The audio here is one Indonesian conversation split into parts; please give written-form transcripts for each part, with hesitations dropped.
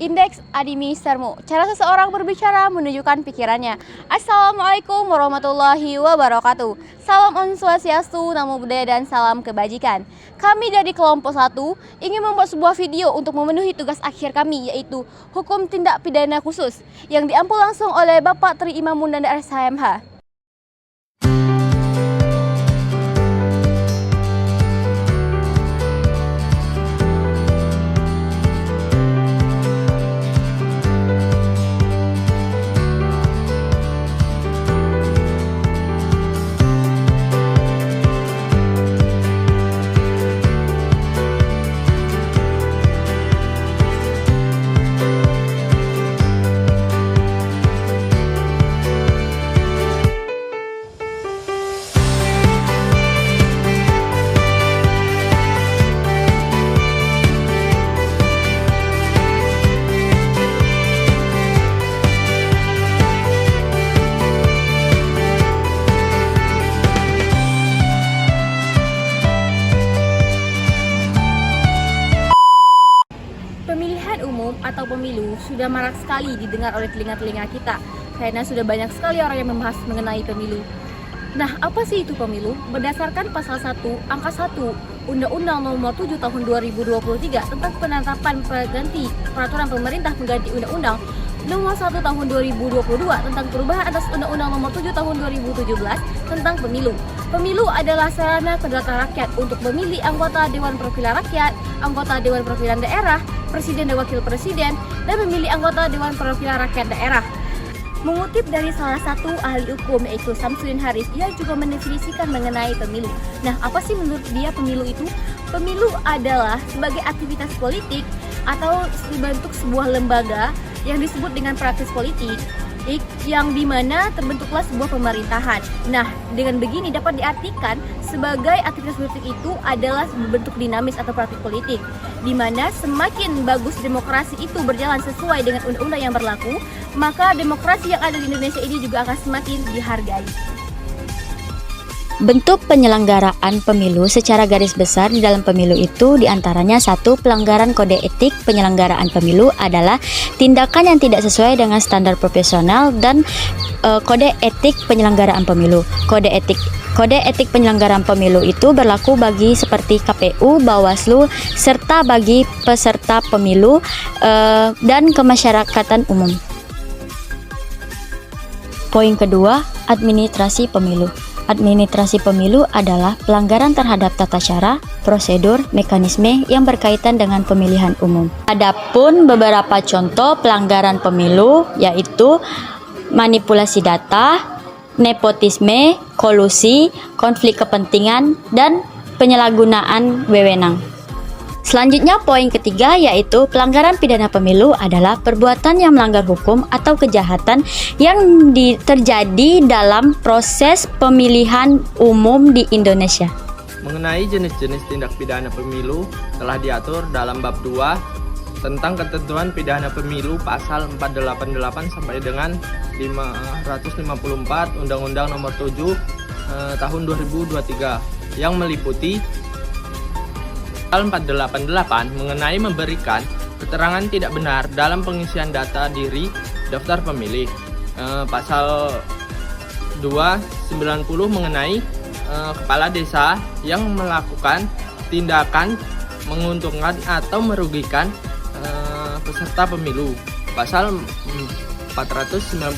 Indeks Adimisarmu. Cara seseorang berbicara menunjukkan pikirannya. Assalamualaikum warahmatullahi wabarakatuh. Salam Om Swastiastu, Namo Buddhaya, dan salam kebajikan. Kami dari kelompok 1 ingin membuat sebuah video untuk memenuhi tugas akhir kami, yaitu hukum tindak pidana khusus yang diampu langsung oleh Bapak Tri Imamun dan SHMH. Pemilihan umum atau pemilu sudah marak sekali didengar oleh telinga-telinga kita karena sudah banyak sekali orang yang membahas mengenai pemilu. Nah, apa sih itu pemilu? Berdasarkan pasal 1 angka 1 Undang-Undang Nomor 7 Tahun 2023 tentang penetapan pengganti peraturan pemerintah pengganti Undang-Undang Nomor 1 Tahun 2022 tentang perubahan atas Undang-Undang Nomor 7 Tahun 2017 tentang pemilu. Pemilu adalah sarana kedaulatan rakyat untuk memilih anggota Dewan Perwakilan Rakyat, anggota Dewan Perwakilan Daerah, Presiden dan Wakil Presiden, dan memilih anggota Dewan Perwakilan Rakyat Daerah. Mengutip dari salah satu ahli hukum yaitu Samsudin Haris, ia juga mendefinisikan mengenai pemilu. Nah, apa sih menurut dia pemilu itu? Pemilu adalah sebagai aktivitas politik atau dibentuk sebuah lembaga yang disebut dengan praktis politik yang dimana terbentuklah sebuah pemerintahan. Nah, dengan begini dapat diartikan sebagai aktivitas politik itu adalah bentuk dinamis atau praktik politik, di mana semakin bagus demokrasi itu berjalan sesuai dengan undang-undang yang berlaku, maka demokrasi yang ada di Indonesia ini juga akan semakin dihargai. Bentuk penyelenggaraan pemilu secara garis besar di dalam pemilu itu diantaranya 1. Pelanggaran kode etik penyelenggaraan pemilu adalah tindakan yang tidak sesuai dengan standar profesional dan kode etik penyelenggaraan pemilu. Kode etik penyelenggaraan pemilu itu berlaku bagi seperti KPU, Bawaslu, serta bagi peserta pemilu dan kemasyarakatan umum. Poin kedua, administrasi pemilu. Administrasi pemilu adalah pelanggaran terhadap tata cara, prosedur, mekanisme yang berkaitan dengan pemilihan umum. Adapun beberapa contoh pelanggaran pemilu yaitu manipulasi data, nepotisme, kolusi, konflik kepentingan, dan penyalahgunaan wewenang. Selanjutnya poin ketiga yaitu pelanggaran pidana pemilu adalah perbuatan yang melanggar hukum atau kejahatan yang terjadi dalam proses pemilihan umum di Indonesia. Mengenai jenis-jenis tindak pidana pemilu telah diatur dalam bab 2 tentang ketentuan pidana pemilu pasal 488 sampai dengan 554 Undang-Undang Nomor 7 tahun 2023 yang meliputi Pasal 488 mengenai memberikan keterangan tidak benar dalam pengisian data diri daftar pemilih. Pasal 290 mengenai kepala desa yang melakukan tindakan menguntungkan atau merugikan peserta pemilu. Pasal 491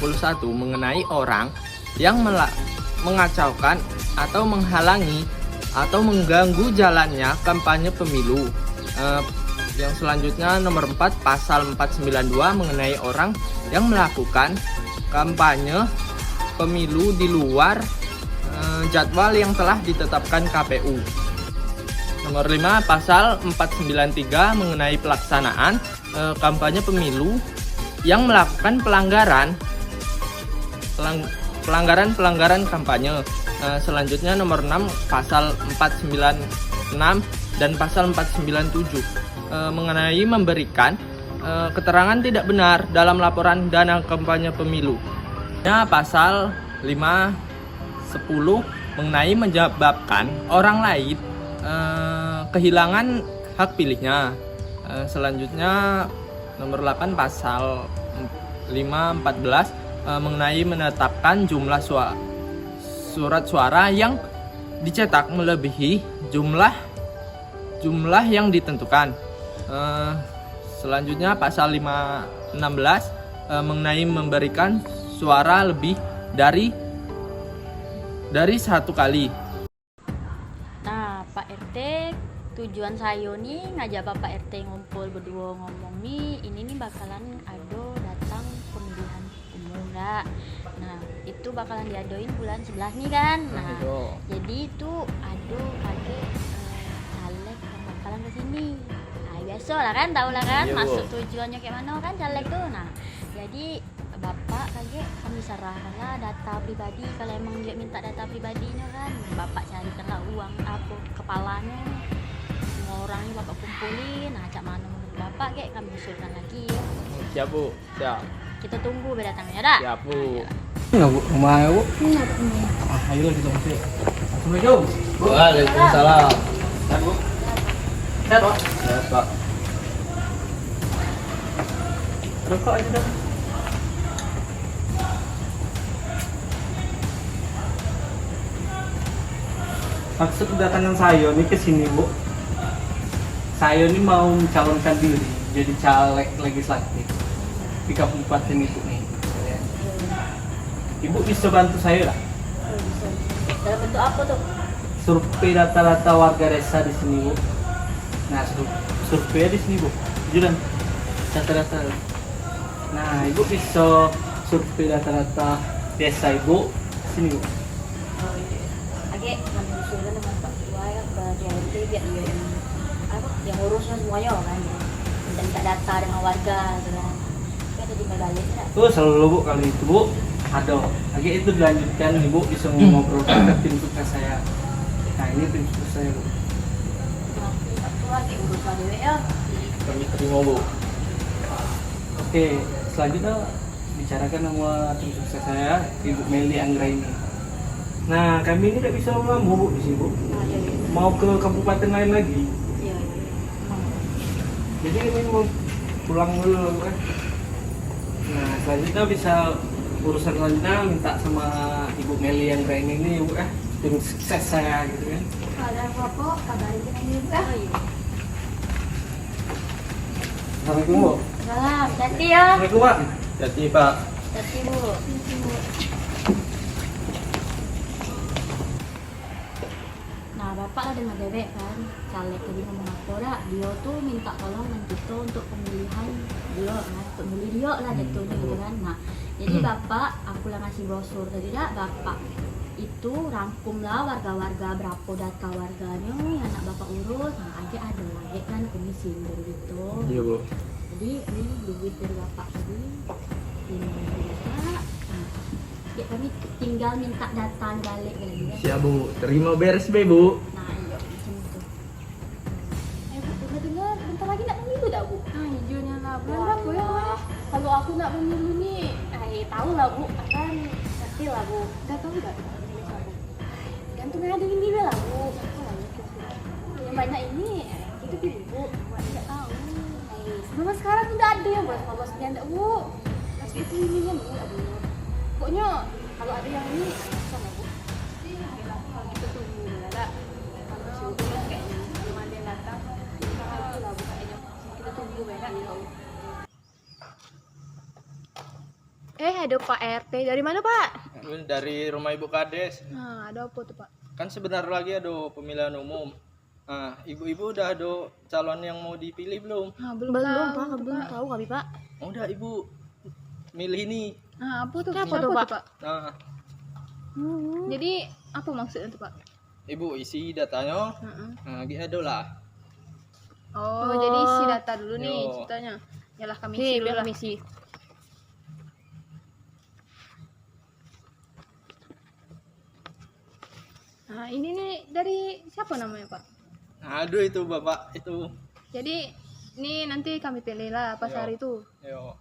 mengenai orang yang mengacaukan atau menghalangi atau mengganggu jalannya kampanye pemilu. Yang selanjutnya nomor 4 pasal 492 mengenai orang yang melakukan kampanye pemilu di luar jadwal yang telah ditetapkan KPU. Nomor 5 pasal 493 mengenai pelaksanaan kampanye pemilu yang melakukan pelanggaran kampanye. Selanjutnya nomor 6 pasal 496 dan pasal 497 mengenai memberikan keterangan tidak benar dalam laporan dana kampanye pemilu. Pasal 510 mengenai menyebabkan orang lain kehilangan hak pilihnya. Selanjutnya nomor 8 pasal 514 mengenai menetapkan jumlah surat suara yang dicetak melebihi jumlah yang ditentukan. Selanjutnya pasal 516 mengenai memberikan suara lebih dari satu kali. Nah, Pak RT, tujuan saya nih ngajak Bapak RT ngumpul berdua ngomong nih, ini nih bakalan ado datang pemilihan umum lah. Nah, itu bakalan diadoin bulan 11 nih kan. Nah, jadi itu ado pakai caleg yang bakalan ke sini. Nah, biasa lah kan, tahu lah kan, masuk tujuannya kayak mana kan caleg tuh. Nah, jadi Bapak kaget kami serahkan lah data pribadi. Kalau emang dia minta data pribadinya kan, Bapak carikan lah uang apa kepalanya, semua orangnya Bapak kumpulin. Nah, cak mana menurut Bapak kayak kami usulkan lagi ya. Siap Bu, siap. Kita tunggu berdatangnya dah. Siap Bu. Enggak Bu, rumahnya Bu. Iya, Bu. Ayo kita masuk. Assalamualaikum. Waalaikumsalam. Sehat Bu. Sehat Pak. Siap Pak. Rokok aja dong. Maksud kedatangan saya nih ke sini Bu. Saya ini mau mencalonkan diri jadi caleg legislatif di kabupaten itu nih. Ibu bisa bantu saya lah. Dalam bentuk apa tuh? Survei data-data warga desa di sini Bu. Nah, survei di sini Bu. Jualan data-data. Nah, Ibu bisa survei data-data desa Ibu di sini Bu. Oh iya. Oke, kami usulkan dengan Pak Ketua ya ke RT biar dia yang urusnya semuanya kan ya. Dan tak data dengan warga gitu kan. Kita jadi balik tidak? Tuh selalu Bu kali itu Bu. Ada. Lagi itu dilanjutkan Ibu bisa ngobrolkan ke tim sukses saya. Nah, ini tim sukses saya Bu. Pak Ketua kayak urus dewe ya. Kami terima Bu. Oke, selanjutnya bicarakan sama tim sukses saya, Ibu Meli Anggraini. Nah, kami ini tidak bisa lama Bu di sini Bu. Mau ke kabupaten lain lagi. Iya. Jadi ini mau pulang dulu kan. Nah, selanjutnya bisa urusan selanjutnya minta sama Ibu Meli Anggraini ini Bu tim sukses saya gitu kan. Kalau ada apa-apa, kabarin kita nih, Bu. Oh iya. Assalamualaikum Bu. Salam, hati ya. Assalamualaikum Pak. Jadi Pak. Hati Bu. Nah, Bapak lah dengan bebek kan, caleg tadi ngomong apa dah, dia tuh minta tolong dengan kita untuk pemilihan dia kan, untuk milih dia lah jatuhnya gitu kan. Nah, jadi Bapak, aku lah ngasih brosur tadi dah, Bapak itu rangkumlah warga-warga berapa data warganya yang anak Bapak urus, nah aja ada lagi kan komisi dari itu. Iya Bu. Jadi ini duit dari Bapak tadi, ini dari Bapak. Nah, ya kami tinggal minta data balik lagi kan. Siap Bu. Terima beres be Bu. Nah, iya macam itu. Bu, dengar bentar lagi nak pemilu dah, Bu? Ah, hijaunya lah. Bulan berapa ya? Wah. Kalau aku nak pemilu nih, tahu lah, Bu. Akan ngerti lah, Bu. Udah tahu nggak? Gantung aja ini lah, Bu. Yang banyak ini, itu pilih, Bu. Buat tidak tahu. Memang sekarang udah ada yang buat 15 enggak, Bu. Masih itu ini kan, Bu. Pokoknya kalau ada yang ini, sama, Bu. Kalau kita tunggu lah. Kalau syukur kayaknya belum ada yang datang. Kita lah, Bu. Kayaknya kita tunggu banyak tahu. Ada Pak RT. Dari mana, Pak? Dari rumah Ibu Kades. Nah, ada apa tuh, Pak? Kan sebentar lagi ada pemilihan umum. Nah, ibu-ibu udah ada calon yang mau dipilih belum? Nah, belum Pak. Belum tahu kami, Pak. Oh, udah Ibu milih nih. Nah, apa tuh? Apa tuh, Pak? Nah, Jadi, apa maksudnya tuh, Pak? Ibu isi datanya. Nah, gitu lah. Oh, jadi isi data dulu nih Yo. ceritanya. Yalah kami isi dulu lah. Nah, ini nih dari siapa namanya, Pak? Aduh itu Bapak itu. Jadi, ini nanti kami pilih lah pas Yo. hari itu. Yo.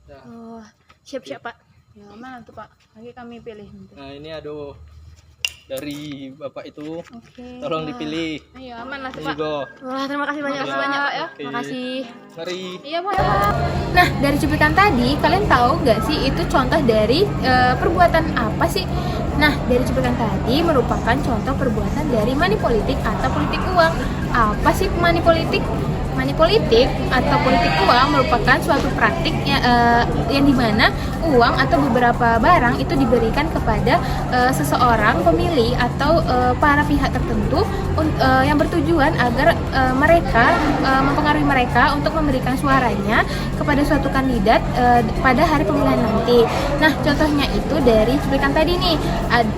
Nah, Oh, siap-siap, Pak. Ya, mana tuh, Pak? Lagi kami pilih nanti. nah ini ada dari Bapak itu. Oke. Tolong dipilih. Ayo, aman lah tuh, Ini Pak. go. Wah, terima kasih banyak ya. Oke. Makasih. Mari. Iya, Pak. Nah, dari cuplikan tadi, kalian tahu nggak sih itu contoh dari perbuatan apa sih? Nah, dari cuplikan tadi merupakan contoh perbuatan dari money politik atau politik uang. Apa sih money politik? Money politik atau politik uang merupakan suatu praktik yang dimana uang atau beberapa barang itu diberikan kepada seseorang pemilih atau para pihak tertentu yang bertujuan agar mereka mempengaruhi mereka untuk memberikan suaranya kepada suatu kandidat pada hari pemilihan nanti. Nah, contohnya itu dari cuplikan tadi nih,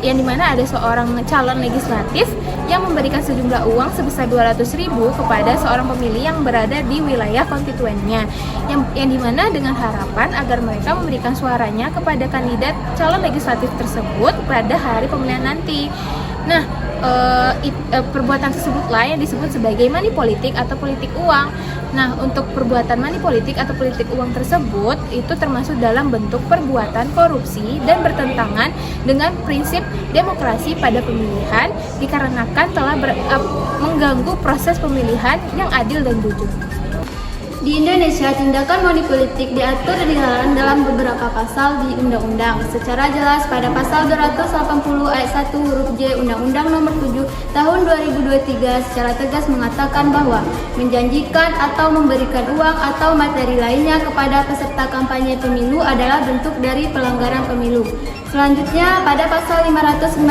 yang dimana ada seorang calon legislatif yang memberikan sejumlah uang sebesar 200.000 kepada seorang pemilih yang berada di wilayah konstituennya, yang dimana dengan harapan agar mereka memberikan suaranya kepada kandidat calon legislatif tersebut pada hari pemilihan nanti. Nah, perbuatan tersebutlah yang disebut sebagai money politik atau politik uang. Nah, untuk perbuatan money politik atau politik uang tersebut itu termasuk dalam bentuk perbuatan korupsi dan bertentangan dengan prinsip demokrasi pada pemilihan dikarenakan telah mengganggu proses pemilihan yang adil dan jujur. Di Indonesia, tindakan money politik diatur dalam beberapa pasal di undang-undang. Secara jelas pada pasal 280 ayat 1 huruf J Undang-Undang Nomor 7 Tahun 2023 secara tegas mengatakan bahwa menjanjikan atau memberikan uang atau materi lainnya kepada peserta kampanye pemilu adalah bentuk dari pelanggaran pemilu. Selanjutnya, pada pasal 515,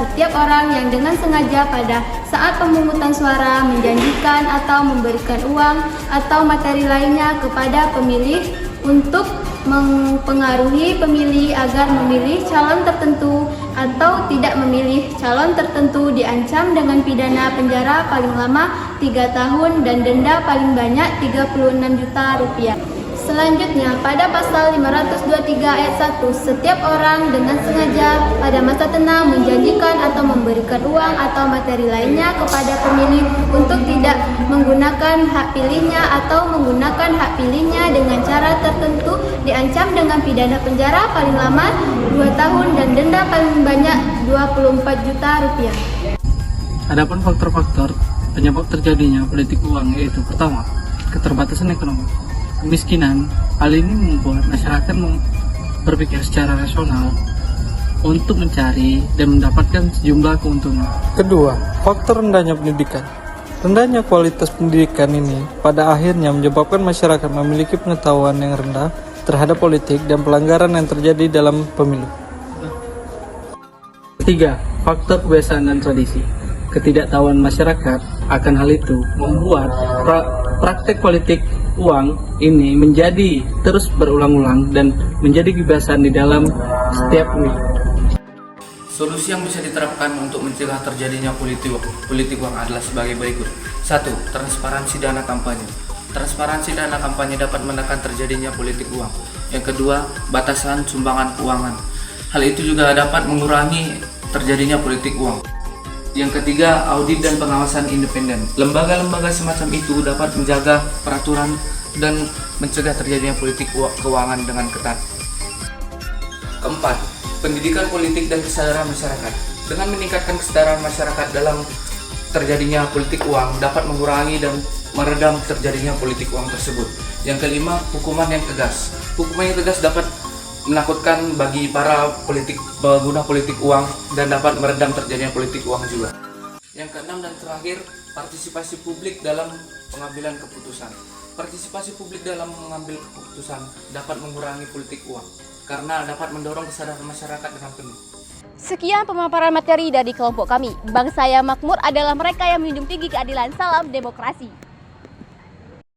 setiap orang yang dengan sengaja pada saat pemungutan suara menjanjikan atau memberikan uang atau materi lainnya kepada pemilih untuk mempengaruhi pemilih agar memilih calon tertentu atau tidak memilih calon tertentu diancam dengan pidana penjara paling lama 3 tahun dan denda paling banyak 36 juta rupiah. Selanjutnya, pada pasal 523 ayat 1, setiap orang dengan sengaja pada masa tenang menjanjikan atau memberikan uang atau materi lainnya kepada pemilih untuk tidak menggunakan hak pilihnya atau menggunakan hak pilihnya dengan cara tertentu diancam dengan pidana penjara paling lama 2 tahun dan denda paling banyak 24 juta rupiah. Adapun faktor-faktor penyebab terjadinya politik uang yaitu pertama, keterbatasan ekonomi. Kemiskinan, hal ini membuat masyarakat berpikir secara rasional untuk mencari dan mendapatkan sejumlah keuntungan. Kedua, faktor rendahnya pendidikan. Rendahnya kualitas pendidikan ini pada akhirnya menyebabkan masyarakat memiliki pengetahuan yang rendah terhadap politik dan pelanggaran yang terjadi dalam pemilu. Ketiga, faktor kebiasaan dan tradisi. Ketidaktahuan masyarakat akan hal itu membuat praktek politik uang ini menjadi terus berulang-ulang dan menjadi kebiasaan di dalam setiap pemilu. Solusi yang bisa diterapkan untuk mencegah terjadinya politik uang adalah sebagai berikut. 1. Transparansi dana kampanye. Transparansi dana kampanye dapat menekan terjadinya politik uang. Yang kedua, batasan sumbangan keuangan. Hal itu juga dapat mengurangi terjadinya politik uang. Yang ketiga, audit dan pengawasan independen. Lembaga-lembaga semacam itu dapat menjaga peraturan dan mencegah terjadinya politik keuangan dengan ketat. Keempat, pendidikan politik dan kesadaran masyarakat. Dengan meningkatkan kesadaran masyarakat dalam terjadinya politik uang dapat mengurangi dan meredam terjadinya politik uang tersebut. Yang kelima, hukuman yang tegas. Hukuman yang tegas dapat menakutkan bagi para pengguna politik uang dan dapat meredam terjadinya politik uang juga. Yang keenam dan terakhir, partisipasi publik dalam pengambilan keputusan. Partisipasi publik dalam mengambil keputusan dapat mengurangi politik uang karena dapat mendorong kesadaran masyarakat dengan penuh. Sekian pemaparan materi dari kelompok kami. Bangsa yang makmur adalah mereka yang menjunjung tinggi keadilan. Salam demokrasi.